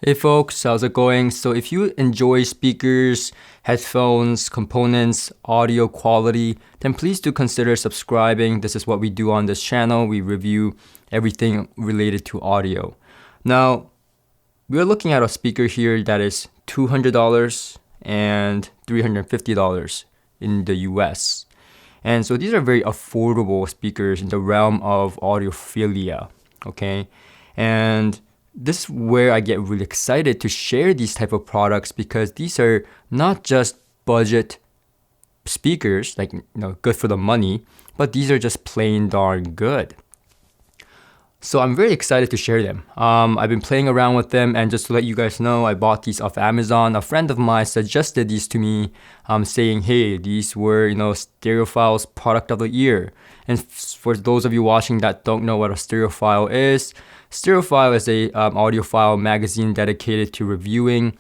Hey folks, how's it going? So if you enjoy speakers, headphones, components, audio quality, then please do consider subscribing. This is what we do on this channel. We review everything related to audio. Now, we're looking at a speaker here that is $200 and $350 in the US. And so these are very affordable speakers in the realm of audiophilia, okay? And this is where I get really excited to share these type of products because these are not just budget speakers, like good for the money, but these are just plain darn good. So I'm very excited to share them. I've been playing around with them, and just to let you guys know, I bought these off Amazon. A friend of mine suggested these to me, saying, hey, these were, Stereophile's product of the year. And for those of you watching that don't know what a Stereophile is a audiophile magazine dedicated to reviewing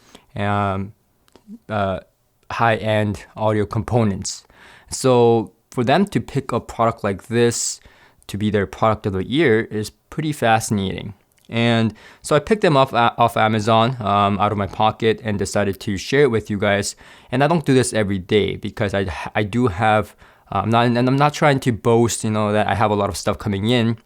high-end audio components. So for them to pick a product like this to be their product of the year is pretty fascinating. And so I picked them up off Amazon out of my pocket and decided to share it with you guys. And I don't do this every day because I do have, I'm not trying to boast, that I have a lot of stuff coming in.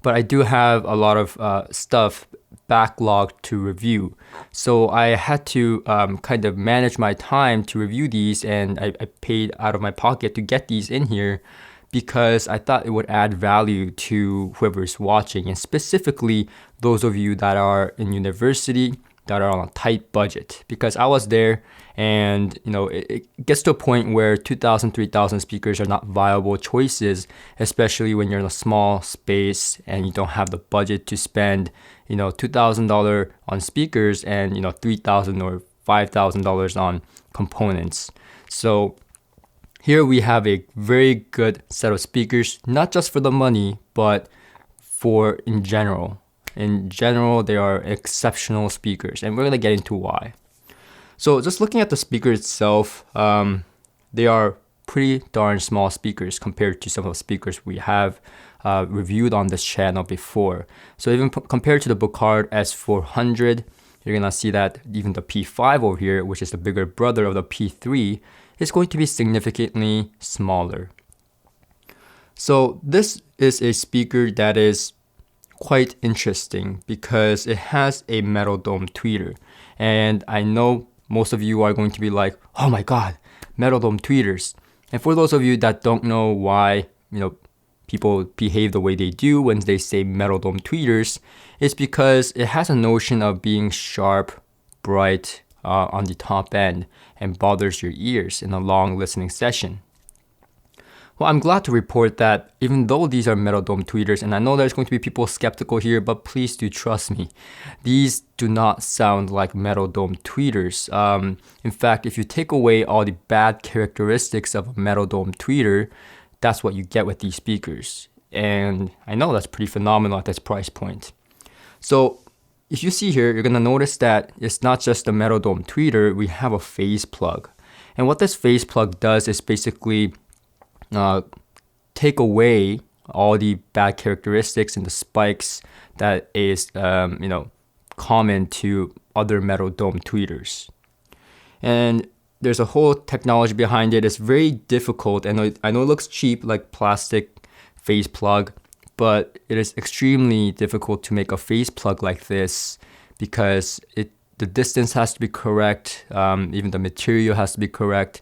But I do have a lot of stuff backlogged to review. So I had to kind of manage my time to review these, and I paid out of my pocket to get these in here because I thought it would add value to whoever's watching, and specifically those of you that are in university that are on a tight budget. Because I was there, and it gets to a point where 2,000, 3,000 speakers are not viable choices, especially when you're in a small space and you don't have the budget to spend $2,000 on speakers and $3,000 or $5,000 on components. So here we have a very good set of speakers, not just for the money, but for in general. In general, they are exceptional speakers, and we're going to get into why. So just looking at the speaker itself, they are pretty darn small speakers compared to some of the speakers we have reviewed on this channel before. So even compared to the Bucard S400, you're going to see that even the P5 over here, which is the bigger brother of the P3, is going to be significantly smaller. So this is a speaker that is quite interesting because it has a metal dome tweeter. And I know most of you are going to be like, oh my God, metal dome tweeters. And for those of you that don't know why, people behave the way they do when they say metal dome tweeters, it's because it has a notion of being sharp, bright on the top end and bothers your ears in a long listening session. Well, I'm glad to report that even though these are metal dome tweeters, and I know there's going to be people skeptical here, but please do trust me, these do not sound like metal dome tweeters. In fact, if you take away all the bad characteristics of a metal dome tweeter, that's what you get with these speakers. And I know that's pretty phenomenal at this price point. So if you see here, you're going to notice that it's not just a metal dome tweeter, we have a phase plug. And what this phase plug does is basically take away all the bad characteristics and the spikes that is common to other metal dome tweeters. And there's a whole technology behind it. It's very difficult, and I know it looks cheap like plastic phase plug, but it is extremely difficult to make a phase plug like this because the distance has to be correct, even the material has to be correct,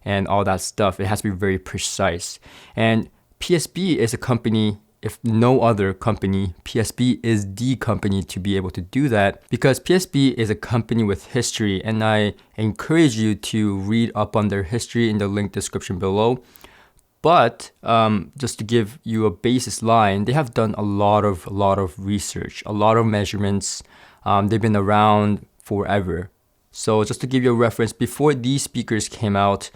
and all that stuff. It has to be very precise. And PSB is a company, if no other company, PSB is the company to be able to do that because PSB is a company with history, and I encourage you to read up on their history in the link description below. But just to give you a basis line, they have done a lot of research, a lot of measurements. They've been around forever. So just to give you a reference, before these speakers came out,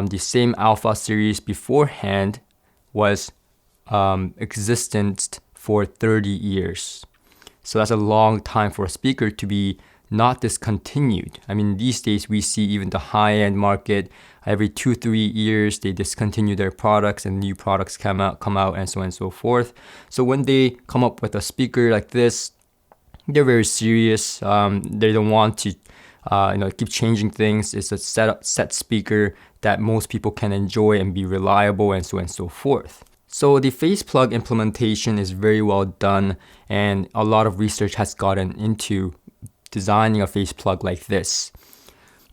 the same Alpha series beforehand was existent for 30 years. So that's a long time for a speaker to be not discontinued. I mean, these days we see even the high-end market, every 2-3 years they discontinue their products and new products come out and so on and so forth. So when they come up with a speaker like this, they're very serious. They don't want to keep changing things. It's a set speaker that most people can enjoy and be reliable and so on and so forth. So the face plug implementation is very well done, and a lot of research has gotten into designing a face plug like this.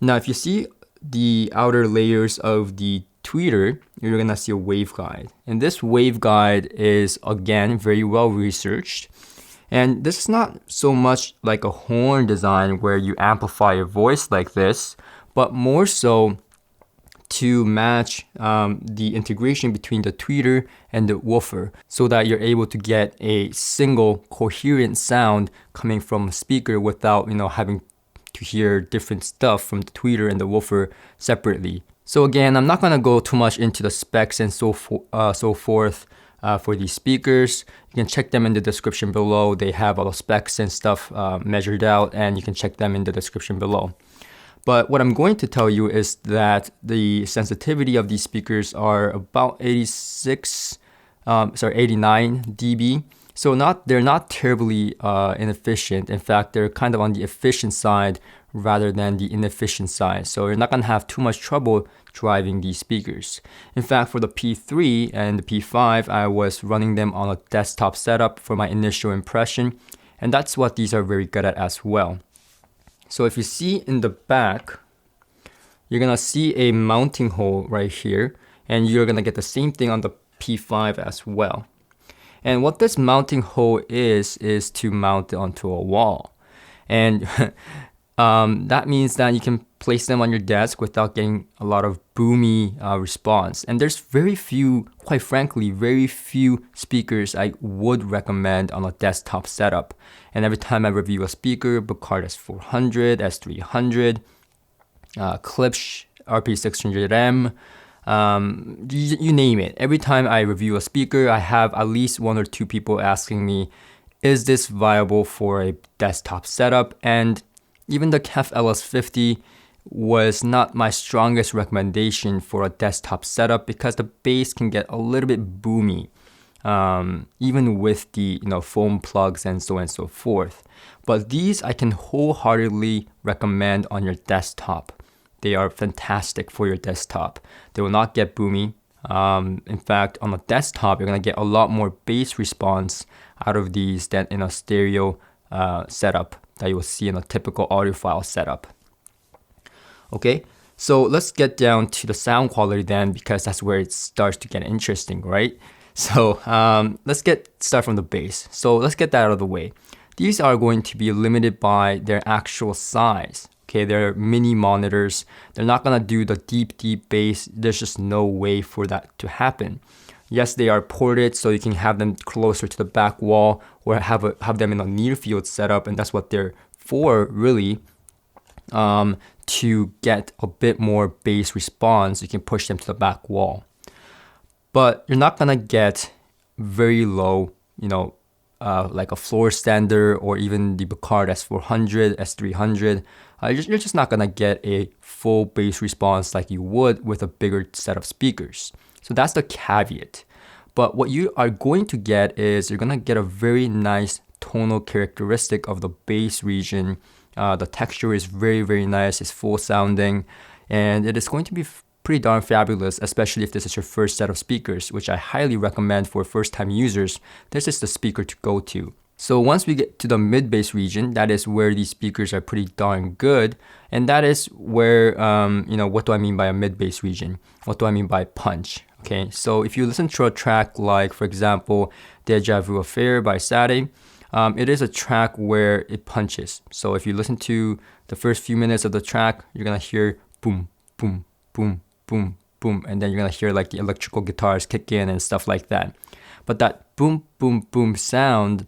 Now, if you see the outer layers of the tweeter, you're gonna see a waveguide. And this waveguide is, again, very well researched. And this is not so much like a horn design where you amplify your voice like this, but more so to match the integration between the tweeter and the woofer so that you're able to get a single coherent sound coming from a speaker without having to hear different stuff from the tweeter and the woofer separately. So again, I'm not going to go too much into the specs and so forth for these speakers. You can check them in the description below. They have all the specs and stuff measured out, and you can check them in the description below. But what I'm going to tell you is that the sensitivity of these speakers are about 89 dB. So they're not terribly inefficient. In fact, they're kind of on the efficient side rather than the inefficient side. So you're not going to have too much trouble driving these speakers. In fact, for the P3 and the P5, I was running them on a desktop setup for my initial impression. And that's what these are very good at as well. So if you see in the back, you're going to see a mounting hole right here, and you're going to get the same thing on the P5 as well. And what this mounting hole is to mount it onto a wall. And that means that you can place them on your desk without getting a lot of boomy response. And there's quite frankly, very few speakers I would recommend on a desktop setup. And every time I review a speaker, Bucard S400, S300, Klipsch RP600M, you name it. Every time I review a speaker, I have at least one or two people asking me, is this viable for a desktop setup? And even the KEF LS50 was not my strongest recommendation for a desktop setup because the bass can get a little bit boomy, even with the foam plugs and so on and so forth. But these I can wholeheartedly recommend on your desktop. They are fantastic for your desktop. They will not get boomy. In fact, on a desktop, you're going to get a lot more bass response out of these than in a stereo setup that you will see in a typical audiophile setup. Okay, so let's get down to the sound quality then, because that's where it starts to get interesting, right? So let's start from the bass. So let's get that out of the way. These are going to be limited by their actual size. Okay, they're mini monitors. They're not gonna do the deep bass. There's just no way for that to happen. Yes, they are ported, so you can have them closer to the back wall or have them in a near field setup, and that's what they're for, really. To get a bit more bass response, you can push them to the back wall. But you're not gonna get very low, like a floor standard or even the Bucard S400, S300. You're just not gonna get a full bass response like you would with a bigger set of speakers. So that's the caveat. But what you are going to get is you're gonna get a very nice tonal characteristic of the bass region. The texture is very, very nice. It's full sounding, and it is going to be pretty darn fabulous, especially if this is your first set of speakers, which I highly recommend for first-time users. This is the speaker to go to. So once we get to the mid-bass region, that is where these speakers are pretty darn good. And that is where, what do I mean by a mid-bass region? What do I mean by punch? Okay, so if you listen to a track like, for example, Deja Vu Affair by Sade, it is a track where it punches. So if you listen to the first few minutes of the track, you're going to hear boom, boom, boom, boom, boom. And then you're going to hear like the electrical guitars kick in and stuff like that. But that boom, boom, boom sound,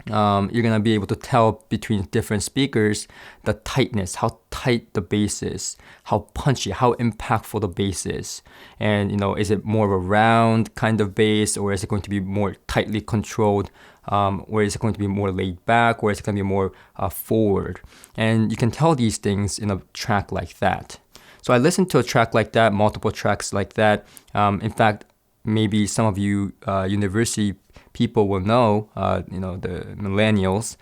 you're going to be able to tell between different speakers the tightness, how tight the bass is, how punchy, how impactful the bass is. And, is it more of a round kind of bass, or is it going to be more tightly controlled? Or is it going to be more laid back, or is it going to be more forward? And you can tell these things in a track like that. So I listened to a track like that, multiple tracks like that. In fact, maybe some of you university people will know, the millennials,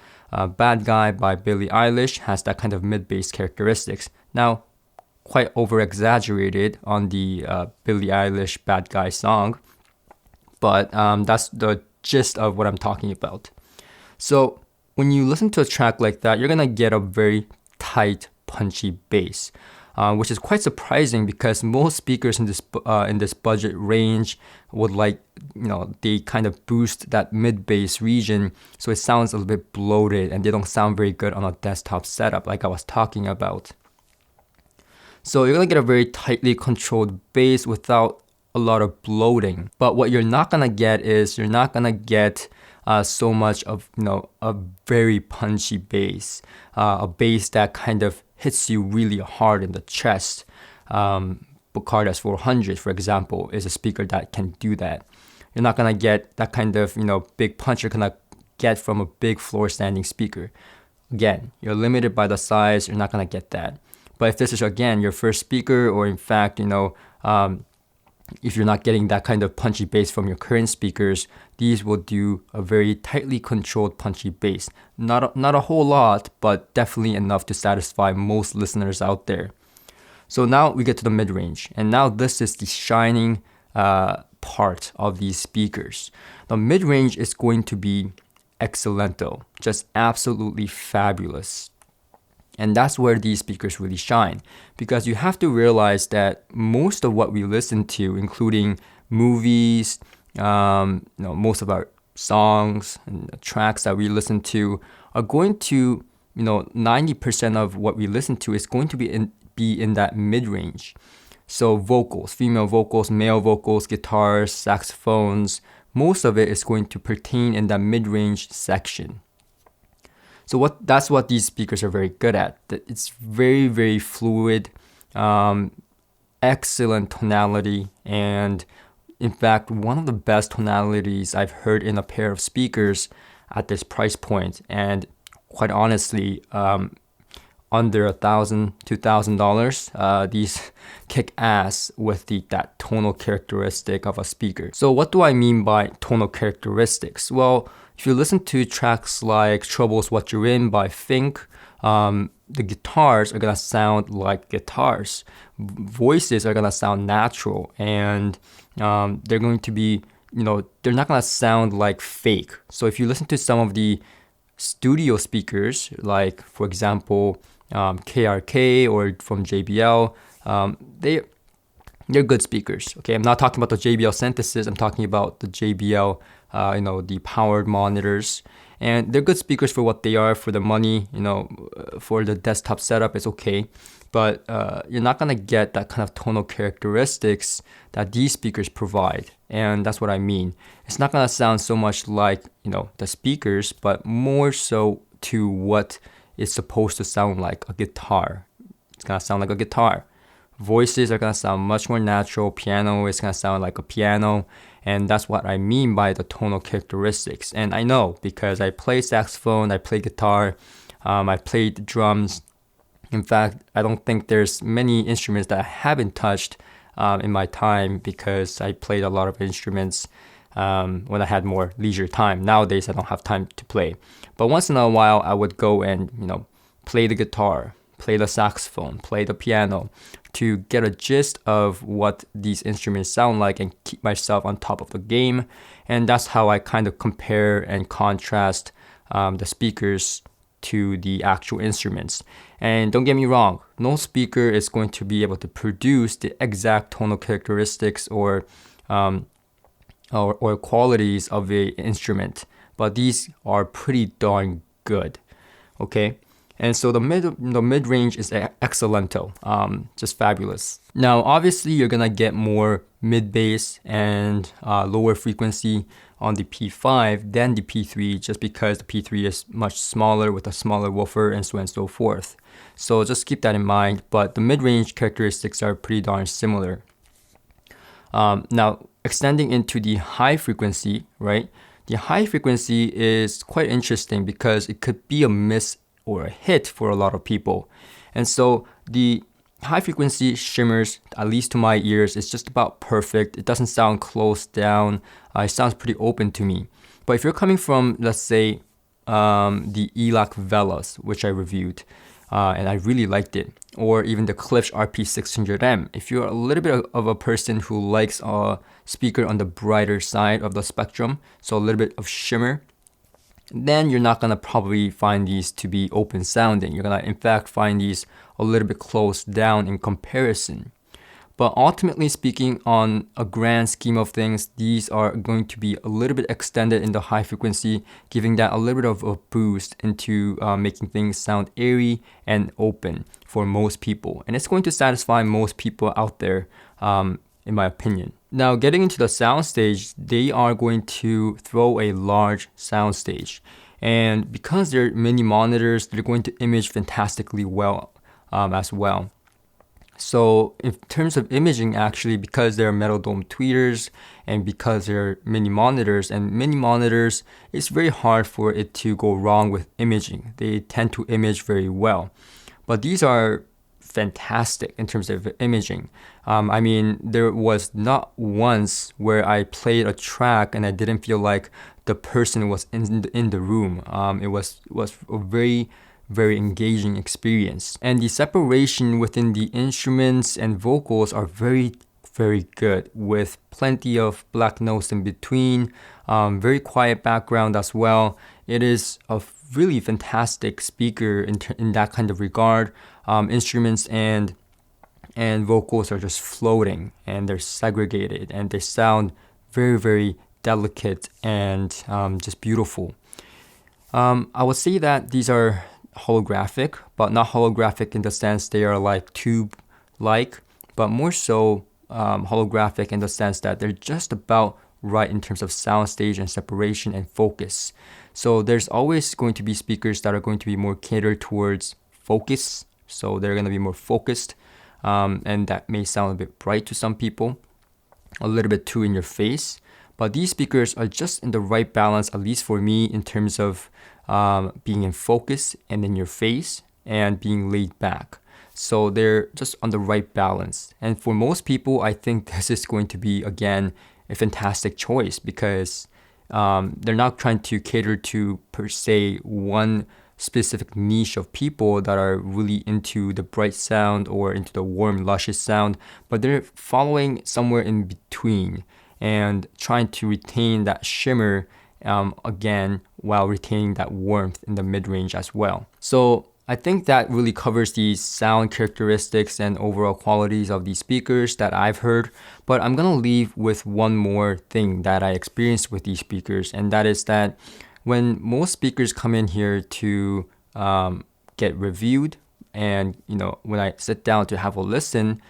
Bad Guy by Billy Eilish has that kind of mid-bass characteristics. Now, quite over-exaggerated on the Billie Eilish Bad Guy song, but that's the gist of what I'm talking about. So when you listen to a track like that, you're gonna get a very tight, punchy bass, which is quite surprising because most speakers in this budget range would they kind of boost that mid-bass region, so it sounds a little bit bloated and they don't sound very good on a desktop setup like I was talking about. So you're gonna get a very tightly controlled bass without a lot of bloating. But what you're not gonna get is so much of a very punchy bass, a bass that kind of hits you really hard in the chest. Bucardas 400, for example, is a speaker that can do that. You're not gonna get that kind of big punch you're gonna get from a big floor standing speaker. Again, you're limited by the size. You're not gonna get that. But if this is again your first speaker, or in fact, if you're not getting that kind of punchy bass from your current speakers, these will do a very tightly controlled punchy bass. Not a whole lot, but definitely enough to satisfy most listeners out there. So now we get to the mid-range, and now this is the shining part of these speakers. The mid-range is going to be excellento, just absolutely fabulous. And that's where these speakers really shine, because you have to realize that most of what we listen to, including movies, most of our songs and tracks that we listen to, are going to, 90% of what we listen to is going to be in that mid-range. So vocals, female vocals, male vocals, guitars, saxophones, most of it is going to pertain in that mid-range section. So that's what these speakers are very good at. It's very, very fluid, excellent tonality, and in fact, one of the best tonalities I've heard in a pair of speakers at this price point. And quite honestly, under $1,000, $2,000, these kick ass with that tonal characteristic of a speaker. So what do I mean by tonal characteristics? Well, if you listen to tracks like Trouble's What You're In by Fink, the guitars are gonna sound like guitars. Voices are gonna sound natural, and they're going to be, they're not gonna sound like fake. So if you listen to some of the studio speakers, like for example, KRK or from JBL, they're good speakers. Okay, I'm not talking about the JBL synthesis. I'm talking about the JBL, the powered monitors, and they're good speakers for what they are. For the money, for the desktop setup, it's okay. But you're not gonna get that kind of tonal characteristics that these speakers provide, and that's what I mean. It's not gonna sound so much like the speakers, but more so to what it's supposed to sound like, a guitar. It's gonna sound like a guitar. Voices are gonna sound much more natural. Piano is gonna sound like a piano, and that's what I mean by the tonal characteristics. And I know because I play saxophone, I play guitar, I played drums. In fact, I don't think there's many instruments that I haven't touched in my time, because I played a lot of instruments when I had more leisure time. Nowadays, I don't have time to play. But once in a while, I would go and, play the guitar, play the saxophone, play the piano, to get a gist of what these instruments sound like and keep myself on top of the game. And that's how I kind of compare and contrast the speakers to the actual instruments. And don't get me wrong, no speaker is going to be able to produce the exact tonal characteristics or qualities of a instrument, but these are pretty darn good. Okay, and so the mid range is excellento, just fabulous. Now, obviously, you're gonna get more mid bass and lower frequency on the P5 than the P3, just because the P3 is much smaller with a smaller woofer and so on and so forth. So just keep that in mind. But the mid-range characteristics are pretty darn similar. Now, extending into the high frequency, right? The high frequency is quite interesting because it could be a miss or a hit for a lot of people. And so the high frequency shimmers, at least to my ears, it's just about perfect. It doesn't sound closed down. It sounds pretty open to me. But if you're coming from, let's say, the ELAC Velas, which I reviewed, and I really liked it, or even the Klipsch RP600M, if you're a little bit of a person who likes a speaker on the brighter side of the spectrum, so a little bit of shimmer, then you're not going to probably find these to be open sounding. You're going to, in fact, find these a little bit closed down in comparison. But ultimately speaking, on a grand scheme of things, these are going to be a little bit extended in the high frequency, giving that a little bit of a boost into making things sound airy and open for most people. And it's going to satisfy most people out there, in my opinion. Now, getting into the soundstage, they are going to throw a large soundstage. And because they're mini monitors, they're going to image fantastically well as well. So in terms of imaging, actually, because they're metal dome tweeters and because they're mini monitors, it's very hard for it to go wrong with imaging. They tend to image very well. But these are fantastic in terms of imaging. I mean, there was not once where I played a track and I didn't feel like the person was in the room. It was a very engaging experience. And the separation within the instruments and vocals are very good, with plenty of black notes in between, very quiet background as well. It is a really fantastic speaker in that kind of regard. Instruments and vocals are just floating, and they're segregated, and they sound very delicate and just beautiful. I would say that these are holographic, but not holographic in the sense they are like tube-like, but more so holographic in the sense that they're just about right in terms of soundstage and separation and focus. So there's always going to be speakers that are going to be more catered towards focus. So they're going to be more focused, and that may sound a bit bright to some people, a little bit too in your face. But these speakers are just in the right balance, at least for me, in terms of being in focus and in your face and being laid back. So they're just on the right balance. And for most people, I think this is going to be, again, a fantastic choice because they're not trying to cater to, per se, one specific niche of people that are really into the bright sound or into the warm, luscious sound, but they're following somewhere in between and trying to retain that shimmer again, while retaining that warmth in the mid-range as well. So I think that really covers the sound characteristics and overall qualities of these speakers that I've heard. But I'm going to leave with one more thing that I experienced with these speakers, and that is that when most speakers come in here to get reviewed, and when I sit down to have a listen,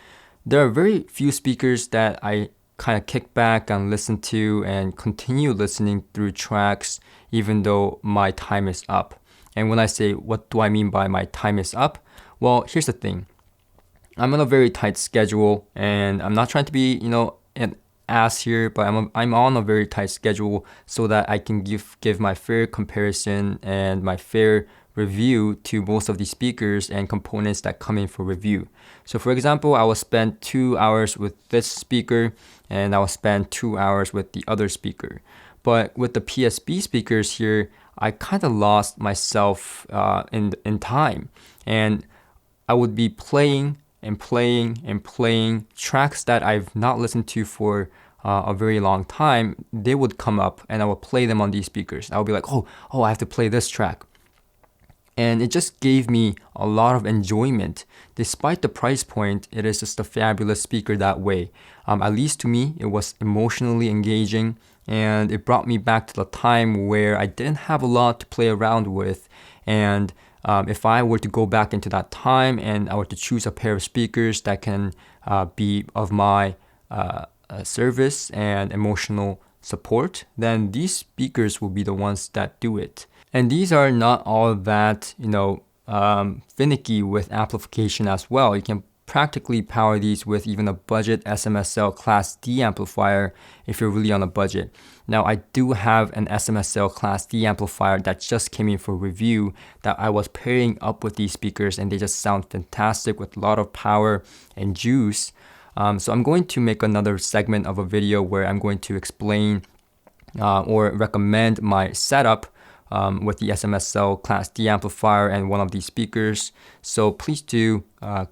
there are very few speakers that I kind of kick back and listen to and continue listening through tracks even though my time is up. And when I say, what do I mean by my time is up? Well, here's the thing. I'm on a very tight schedule, and I'm not trying to be, an ass here, but I'm on a very tight schedule so that I can give my fair comparison and my fair review to most of the speakers and components that come in for review. So for example, I will spend 2 hours with this speaker and I will spend 2 hours with the other speaker. But with the PSB speakers here, I kind of lost myself in time, and I would be playing tracks that I've not listened to for a very long time. They would come up and I would play them on these speakers. I would be like, oh, I have to play this track. And it just gave me a lot of enjoyment. Despite the price point, it is just a fabulous speaker that way. At least to me, it was emotionally engaging, and it brought me back to the time where I didn't have a lot to play around with. And if I were to go back into that time and I were to choose a pair of speakers that can be of my service and emotional support, then these speakers will be the ones that do it. And these are not all that, finicky with amplification as well. You can practically power these with even a budget SMSL Class D amplifier if you're really on a budget. Now, I do have an SMSL Class D amplifier that just came in for review that I was pairing up with these speakers, and they just sound fantastic with a lot of power and juice. So I'm going to make another segment of a video where I'm going to explain or recommend my setup with the SMSL Class D amplifier and one of these speakers. So please do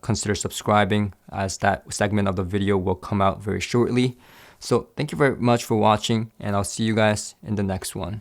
consider subscribing, as that segment of the video will come out very shortly. So thank you very much for watching, and I'll see you guys in the next one.